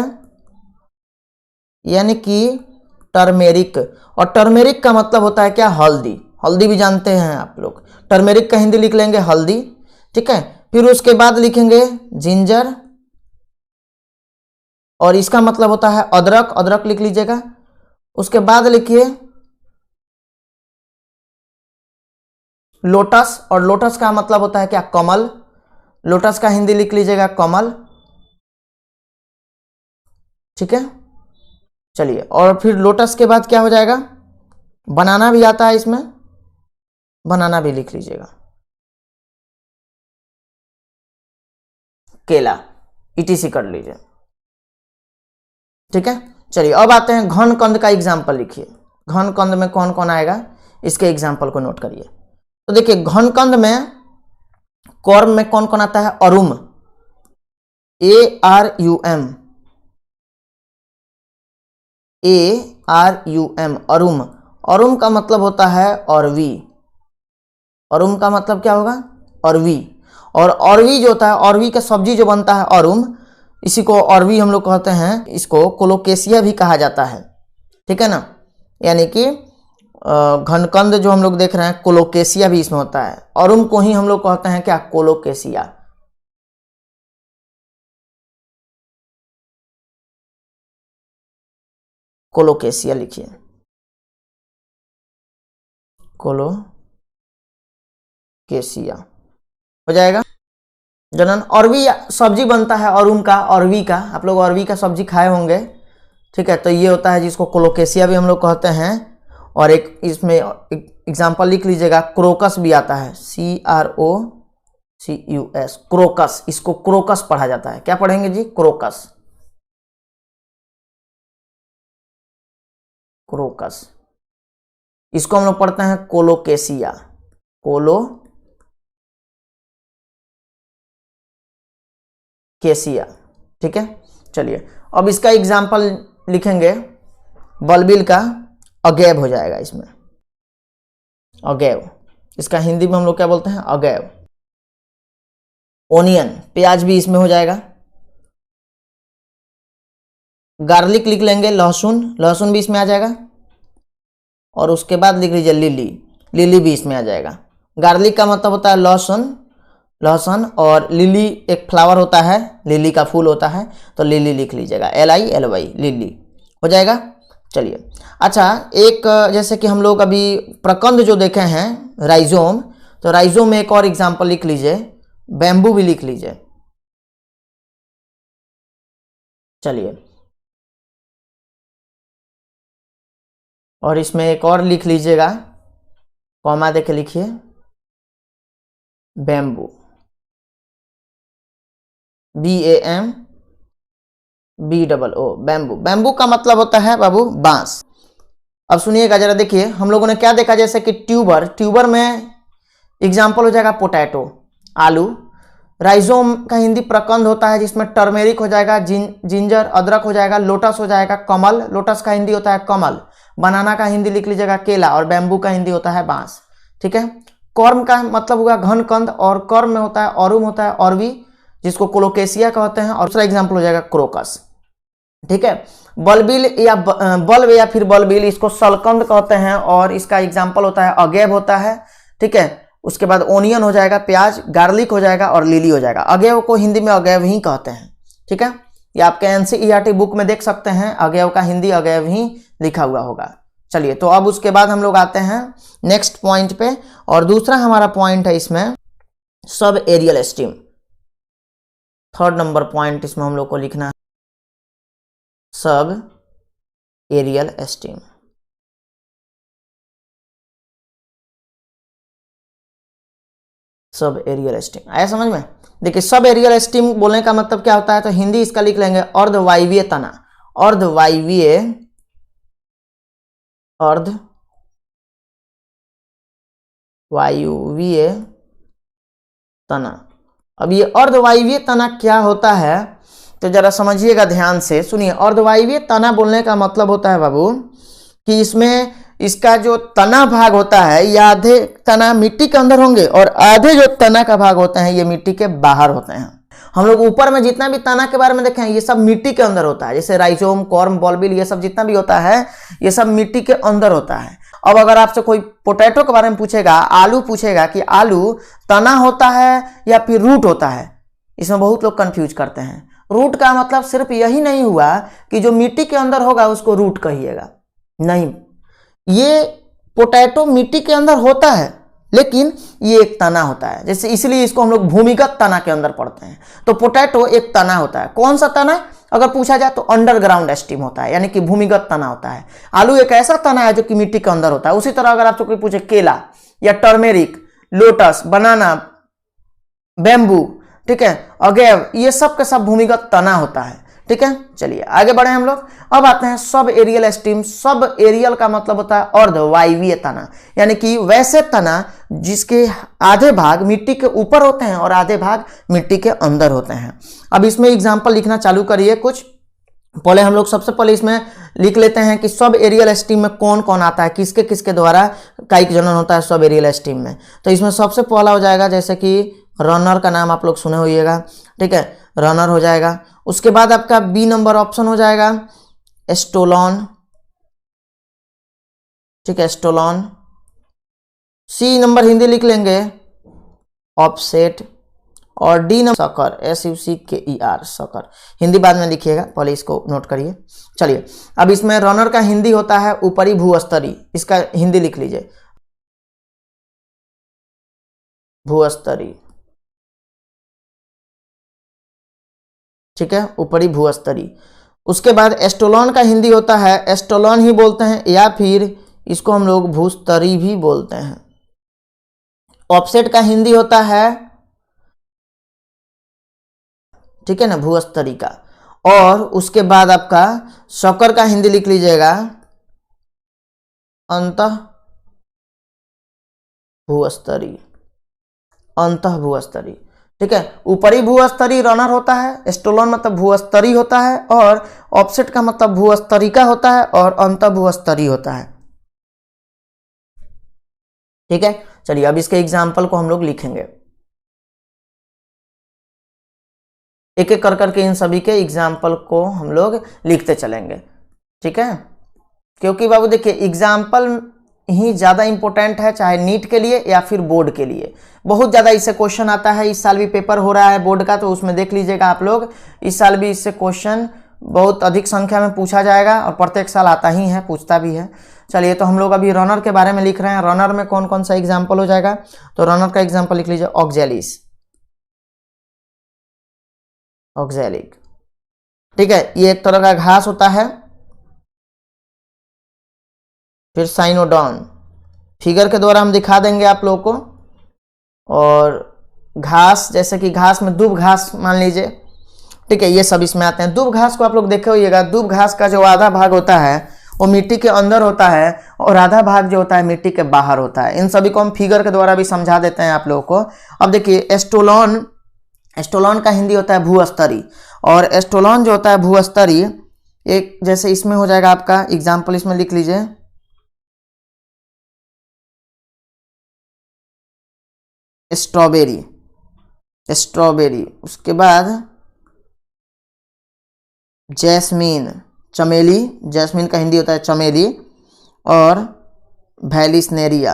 यानी कि टर्मेरिक, और टर्मेरिक का मतलब होता है क्या, हल्दी। हल्दी भी जानते हैं आप लोग, टर्मेरिक का हिंदी लिख लेंगे हल्दी। ठीक है, फिर उसके बाद लिखेंगे जिंजर, और इसका मतलब होता है अदरक, अदरक लिख लीजिएगा। उसके बाद लिखिए लोटस, और लोटस का मतलब होता है क्या, कमल। लोटस का हिंदी लिख लीजिएगा कमल। ठीक है, चलिए और फिर लोटस के बाद क्या हो जाएगा, बनाना भी आता है इसमें, बनाना भी लिख लीजिएगा। केला, ईटीसी कर लीजिए। ठीक है, चलिए अब आते हैं घनकंद का एग्जाम्पल लिखिए। घनकंद में कौन कौन आएगा, इसके एग्जाम्पल को नोट करिए। तो देखिए घनकंद में, कॉर्म में कौन कौन आता है, अरुम, ARUM, ARUM, अरुम। अरुम का मतलब होता है अरवी, अरुम का मतलब क्या होगा, अरवी। और अरवी जो होता है, अरवी का सब्जी जो बनता है अरुम, इसी को अरवी हम लोग कहते हैं, इसको कोलोकेशिया भी कहा जाता है। ठीक है ना, यानी कि घनकंद जो हम लोग देख रहे हैं कोलोकेशिया भी इसमें होता है, अरुम को ही हम लोग कहते हैं क्या, कोलोकेशिया। कोलोकेशिया लिखिए, कोलोकेशिया हो जाएगा। जनन, अरवी सब्जी बनता है अरुम का, अरवी का, आप लोग अरवी का सब्जी खाए होंगे। ठीक है, तो ये होता है जिसको कोलोकेशिया भी हम लोग कहते हैं। और एक इसमें एग्जाम्पल लिख लीजिएगा, क्रोकस भी आता है, CROCUS, क्रोकस, इसको क्रोकस पढ़ा जाता है। क्या पढ़ेंगे जी, क्रोकस, क्रोकस। इसको हम लोग पढ़ते हैं कोलोकेशिया, कोलोकेशिया। ठीक है, चलिए अब इसका एग्जाम्पल लिखेंगे, बल्बिल का अगैव हो जाएगा इसमें, अगैव, इसका हिंदी में हम लोग क्या बोलते हैं, अगैव। ओनियन, प्याज भी इसमें हो जाएगा। गार्लिक लिख लेंगे, लहसुन, लहसुन भी इसमें आ जाएगा। और उसके बाद लिख लीजिए लिली, लिली भी इसमें आ जाएगा। गार्लिक का मतलब होता है लहसुन, लहसुन, और लिली एक फ्लावर होता है, लिली का फूल होता है, तो लिली लिख लीजिएगा, LILY, लिली हो जाएगा। चलिए, अच्छा एक जैसे कि हम लोग अभी प्रकंद जो देखे हैं राइजोम, तो राइजोम में एक और एग्जांपल लिख लीजिए, बैम्बू भी लिख लीजिए। चलिए, और इसमें एक और लिख लीजिएगा, कॉमा देके लिखिए, बैम्बू, BAMBOO, बैम्बू। बैम्बू का मतलब होता है बाबू बांस। अब सुनिएगा जरा, देखिए हम लोगों ने क्या देखा, जैसे कि ट्यूबर, ट्यूबर में एग्जाम्पल हो जाएगा पोटैटो, आलू। राइजोम का हिंदी प्रकंद होता है, जिसमें टर्मेरिक हो जाएगा, जिंजर अदरक हो जाएगा, लोटस हो जाएगा कमल, लोटस का हिंदी होता है कमल, बनाना का हिंदी लिख लीजिएगा केला, और बैम्बू का हिंदी होता है बांस। ठीक है। कॉर्म का मतलब हुआ घन कंद, और कर्म में होता है ऑरुम होता है, ऑर्वी, जिसको कोलोकेशिया कहते हैं, और दूसरा एग्जाम्पल हो जाएगा क्रोकस। ठीक है। बल्बिल या बल्ब या फिर बल्बिल, इसको सलकंद कहते हैं, और इसका एग्जाम्पल होता है अगेव होता है। ठीक है। उसके बाद ओनियन हो जाएगा, प्याज, गार्लिक हो जाएगा, और लिली हो जाएगा। अगेव को हिंदी में अगेव ही कहते हैं। ठीक है। ये आपके NCERT बुक में देख सकते हैं, अगेव का हिंदी अगेव ही लिखा हुआ होगा। चलिए, तो अब उसके बाद हम लोग आते हैं नेक्स्ट पॉइंट पे, और दूसरा हमारा पॉइंट है इसमें sub aerial stem. Third number point इसमें हम लोग को लिखना है sub aerial stem. Sub aerial stem आया समझ में? देखिए, सब एरियल एस्टीम बोलने का मतलब क्या होता है, तो हिंदी इसका लिख लेंगे अर्धवायवीय तना, अर्धवायवीय, अर्धवायवीय तना। अब ये अर्धवायवीय तना क्या होता है, तो जरा समझिएगा ध्यान से, सुनिए। अर्धवायवीय तना बोलने का मतलब होता है बाबू कि इसमें इसका जो तना भाग होता है, ये आधे तना मिट्टी के अंदर होंगे, और आधे जो तना का भाग होते हैं ये मिट्टी के बाहर होते हैं। हम लोग ऊपर में जितना भी तना के बारे में देखें, ये सब मिट्टी के अंदर होता है, जैसे राइजोम, कॉर्म, बल्बिल, ये सब जितना भी होता है ये सब मिट्टी के अंदर होता है। अब अगर आपसे कोई पोटैटो के बारे में पूछेगा, आलू पूछेगा कि आलू तना होता है या फिर रूट होता है, इसमें बहुत लोग कंफ्यूज करते हैं। रूट का मतलब सिर्फ यही नहीं हुआ कि जो मिट्टी के अंदर होगा उसको रूट कहिएगा, नहीं, ये पोटैटो मिट्टी के अंदर होता है, लेकिन ये एक तना होता है, जैसे इसलिए इसको हम लोग भूमिगत तना के अंदर पढ़ते हैं। तो पोटैटो एक तना होता है। कौन सा तना? अगर पूछा जाए तो अंडरग्राउंड एस्टीम होता है, यानी कि भूमिगत तना होता है। आलू एक ऐसा तना है जो कि मिट्टी के अंदर होता है। उसी तरह अगर आपसे कोई पूछे केला या टर्मेरिक, लोटस, बनाना, बैम्बू, ठीक है, अगेव, ये सब के सब भूमिगत तना होता है। ठीक है। चलिए आगे बढ़े हम लोग। अब आते हैं सब एरियल एस्टीम। सब एरियल का मतलब होता है अर्धवायवीय तना, यानी कि वैसे तना जिसके आधे भाग मिट्टी के ऊपर होते हैं और आधे भाग मिट्टी के अंदर होते हैं। अब इसमें एग्जाम्पल लिखना चालू करिए कुछ। पहले हम लोग सबसे पहले इसमें लिख लेते हैं कि सब एरियल एस्टीम में कौन कौन आता है, किसके किसके द्वारा कायिक जनन होता है सब एरियल एस्टीम में। तो इसमें सबसे पहला हो जाएगा, जैसे कि रनर का नाम आप लोग सुने होइएगा। ठीक है, रनर हो जाएगा। उसके बाद आपका बी नंबर ऑप्शन हो जाएगा एस्टोलॉन। ठीक है, एस्टोलॉन। सी नंबर हिंदी लिख लेंगे ऑफसेट, और D number sucker, SUCKER, sucker. Hindi बाद में लिखिएगा, पहले इसको नोट करिए। चलिए, अब इसमें रनर का हिंदी होता है ऊपरी भूस्तरी, इसका हिंदी लिख लीजिए भूस्तरी। ठीक है, ऊपरी भूस्तरी। उसके बाद एस्टोलॉन का हिंदी होता है, एस्टोलॉन ही बोलते हैं, या फिर इसको हम लोग भूस्तरी भी बोलते हैं। ऑफसेट का हिंदी होता है, ठीक है ना, भूस्तरी का। और उसके बाद आपका शकर का हिंदी लिख लीजिएगा अंतः भूस्तरी, अंतः भूस्तरी। ठीक है, ऊपरी भूस्तरी रनर होता है, एस्टोलॉन मतलब भूस्तरी होता है, और ऑफसेट का मतलब भूस्तरी का होता है, और अंतः भूस्तरी होता है। ठीक है। चलिए, अब इसके एग्जाम्पल को हम लोग लिखेंगे, एक एक कर करके इन सभी के एग्जाम्पल को हम लोग लिखते चलेंगे। ठीक है, क्योंकि बाबू देखिए एग्जाम्पल ही ज़्यादा इंपॉर्टेंट है, चाहे नीट के लिए या फिर बोर्ड के लिए। बहुत ज़्यादा इससे क्वेश्चन आता है, इस साल भी पेपर हो रहा है बोर्ड का, तो उसमें देख लीजिएगा आप लोग, इस साल भी इससे क्वेश्चन बहुत अधिक संख्या में पूछा जाएगा और प्रत्येक साल आता ही है, पूछता भी है। चलिए, तो हम लोग अभी रनर के बारे में लिख रहे हैं। रनर में कौन कौन सा एग्जाम्पल हो जाएगा, तो रनर का एग्जाम्पल लिख लीजिए ऑक्जेलिस, ऑक्जेलिक, ठीक है, ये एक तरह का घास होता है। फिर साइनोडॉन, फिगर के द्वारा हम दिखा देंगे आप लोगों को। और घास, जैसे कि घास में दूब घास मान लीजिए, ठीक है, ये सब इसमें आते हैं। दूब घास को आप लोग देखे होइएगा, दूब घास का जो आधा भाग होता है वो मिट्टी के अंदर होता है और आधा भाग जो होता है मिट्टी के बाहर होता है। इन सभी को हम फिगर के द्वारा भी समझा देते हैं आप लोगों को। अब देखिए, एस्टोलॉन, एस्टोलॉन का हिंदी होता है भूस्तरी, और एस्टोलॉन जो होता है भूस्तरी, एक जैसे इसमें हो जाएगा आपका एग्जाम्पल, इसमें लिख लीजिए स्ट्रॉबेरी, स्ट्रॉबेरी। उसके बाद जैस्मीन, चमेली, जैस्मीन का हिंदी होता है चमेली, और वैलिसनेरिया,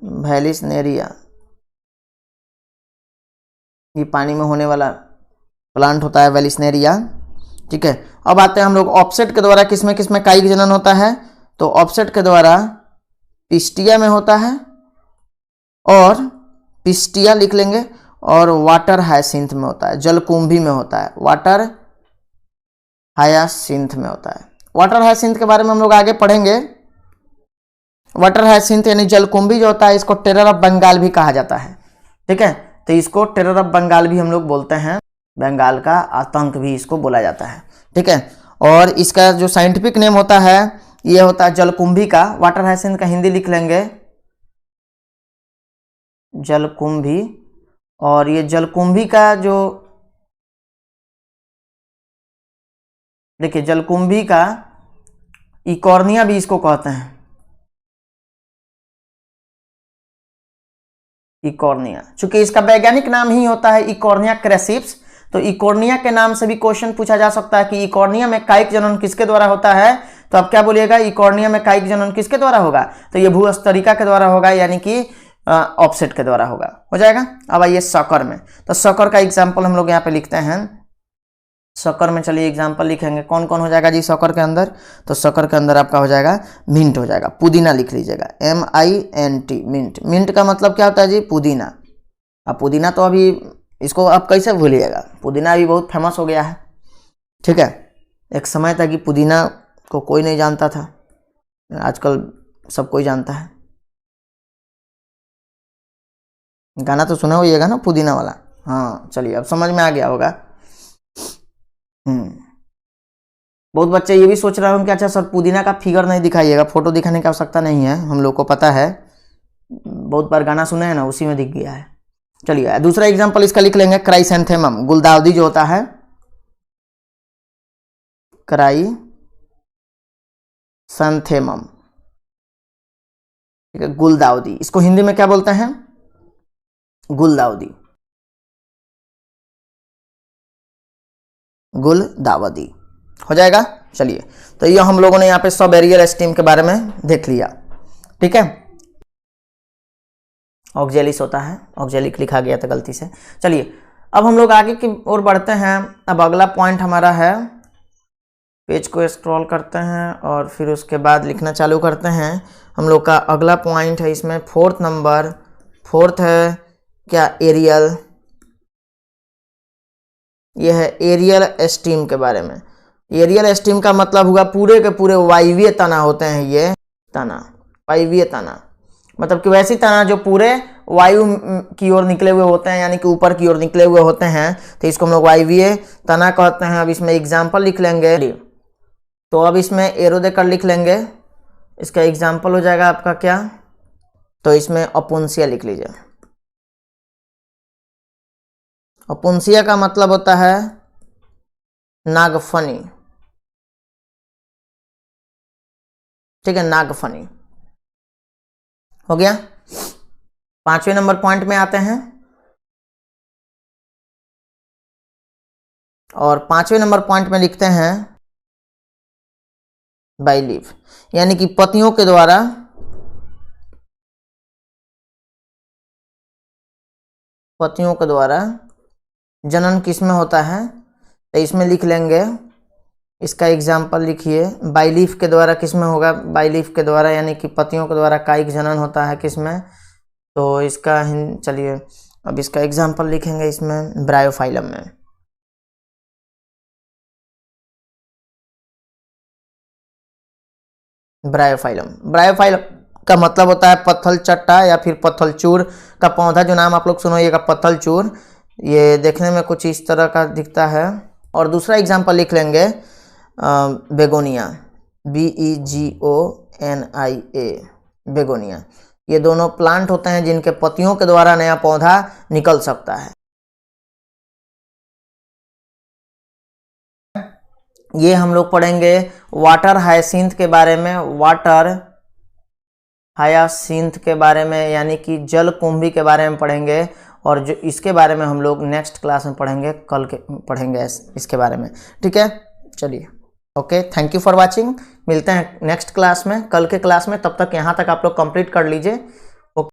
वैलिसनेरिया, ये पानी में होने वाला प्लांट होता है वैलिसनेरिया, ठीक है। अब आते हैं हम लोग ऑफसेट के द्वारा किसमें किसमें कायिक जनन होता है, तो ऑफसेट के द्वारा पिस्टिया में होता है, और पिस्टिया लिख लेंगे, और वाटर हायसिंथ में होता है, जलकुंभी में होता है, वाटर हायासिंथ में होता है। वाटर हायसिंथ के बारे में हम लोग आगे पढ़ेंगे। वाटर हायसिंथ यानी जलकुंभी जो होता है, इसको टेरर ऑफ बंगाल भी कहा जाता है, ठीक है, तो इसको टेरर ऑफ बंगाल भी हम लोग बोलते हैं, बंगाल का आतंक भी इसको बोला जाता है, ठीक है। और इसका जो साइंटिफिक नेम होता है, ये होता है जलकुंभी का। वाटर हायसिंथ का हिंदी लिख लेंगे जलकुंभी, और ये जलकुंभी का जो, देखिए जलकुंभी का इकॉर्निया भी इसको कहते हैं, इकॉर्निया, चूंकि इसका वैज्ञानिक नाम ही होता है इकॉर्निया क्रेसिप्स, तो इकॉर्निया के नाम से भी क्वेश्चन पूछा जा सकता है कि इकॉर्निया में कायिक जनन किसके द्वारा होता है, तो आप क्या बोलिएगा, इकॉर्निया में कायिक जनन किसके द्वारा होगा, तो ये भूस्तरिका के द्वारा होगा, यानी कि ऑफसेट के द्वारा होगा, हो जाएगा। अब आइए सकर में, तो सकर का एग्जाम्पल हम लोग यहाँ पे लिखते हैं। सकर में चलिए एग्जाम्पल लिखेंगे, कौन कौन हो जाएगा जी सकर के अंदर, तो सकर के अंदर आपका हो जाएगा मिंट, हो जाएगा। पुदीना लिख लीजिएगा, MINT, मिंट। मिंट का मतलब क्या होता है जी, पुदीना। अब पुदीना तो अभी इसको आप कैसे भूलिएगा, पुदीना अभी बहुत फेमस हो गया है, ठीक है। एक समय था कि पुदीना को कोई नहीं जानता था, आजकल सब कोई जानता है। गाना तो सुना होइएगा ना पुदीना वाला, हाँ, चलिए अब समझ में आ गया होगा। बहुत बच्चे ये भी सोच रहे होंगे कि अच्छा सर पुदीना का फिगर नहीं दिखाइएगा, फोटो दिखाने की आवश्यकता नहीं है, हम लोग को पता है, बहुत बार गाना सुने हैं ना, उसी में दिख गया है। चलिए दूसरा एग्जांपल इसका लिख लेंगे, क्राइसैंथेमम, गुलदाउदी जो होता है, क्राइसैंथेमम, ठीक है, गुलदाउदी, इसको हिंदी में क्या बोलते हैं, गुलदाउदी, गुलदाउदी, हो जाएगा। चलिए, तो ये हम लोगों ने यहाँ पे सब एरियल स्टीम के बारे में देख लिया, ठीक है। ऑक्जेलिस होता है, ऑक्जेलिक लिखा गया था गलती से। चलिए अब हम लोग आगे की ओर बढ़ते हैं। अब अगला पॉइंट हमारा है, पेज को स्क्रॉल करते हैं और फिर उसके बाद लिखना चालू करते हैं। हम लोग का अगला पॉइंट है इसमें फोर्थ नंबर, फोर्थ है क्या, एरियल, यह है एरियल स्टीम के बारे में। एरियल स्टीम का मतलब हुआ पूरे के पूरे वायवीय तना होते हैं, ये तना, वायवीय तना, मतलब कि वैसी तना जो पूरे वायु की ओर निकले हुए होते हैं, यानी कि ऊपर की ओर निकले हुए होते हैं, तो इसको हम लोग वायवीय तना कहते हैं। अब इसमें एग्जाम्पल लिख लेंगे, तो अब इसमें एरो देकर लिख लेंगे, इसका एग्जाम्पल हो जाएगा आपका क्या, तो इसमें अपुंसिया लिख लीजिए। अपुंसिया का मतलब होता है नागफनी, ठीक है, नागफनी, हो गया। 5वें नंबर पॉइंट में आते हैं, और 5वें नंबर पॉइंट में लिखते हैं बाई लीफ, यानी कि पत्तियों के द्वारा जनन किसमें होता है, तो इसमें लिख लेंगे, इसका एग्जाम्पल लिखिए, बाई लीफ के द्वारा किसमें होगा, बाई लीफ के द्वारा यानी कि पत्तियों के द्वारा कायिक जनन होता है किसमें, तो इसका चलिए अब इसका एग्जाम्पल लिखेंगे इसमें ब्रायोफाइलम में। ब्रायोफाइलम का मतलब होता है पत्थल चट्टा या फिर पत्थल चूर का पौधा, जो नाम आप लोग सुनोइएगा पत्थल चूर, ये देखने में कुछ इस तरह का दिखता है। और दूसरा एग्जाम्पल लिख लेंगे बेगोनिया, BEGONIA, बेगोनिया। ये दोनों प्लांट होते हैं जिनके पत्तियों के द्वारा नया पौधा निकल सकता है। ये हम लोग पढ़ेंगे वाटर हायासिंथ के बारे में, वाटर हायासिंथ के बारे में यानी कि जल कुंभी के बारे में पढ़ेंगे, और जो इसके बारे में हम लोग नेक्स्ट क्लास में पढ़ेंगे, कल के पढ़ेंगे इसके बारे में, ठीक है। चलिए okay, thank you for watching, मिलते हैं नेक्स्ट क्लास में, कल के क्लास में। तब तक यहाँ तक आप लोग कंप्लीट कर लीजिए।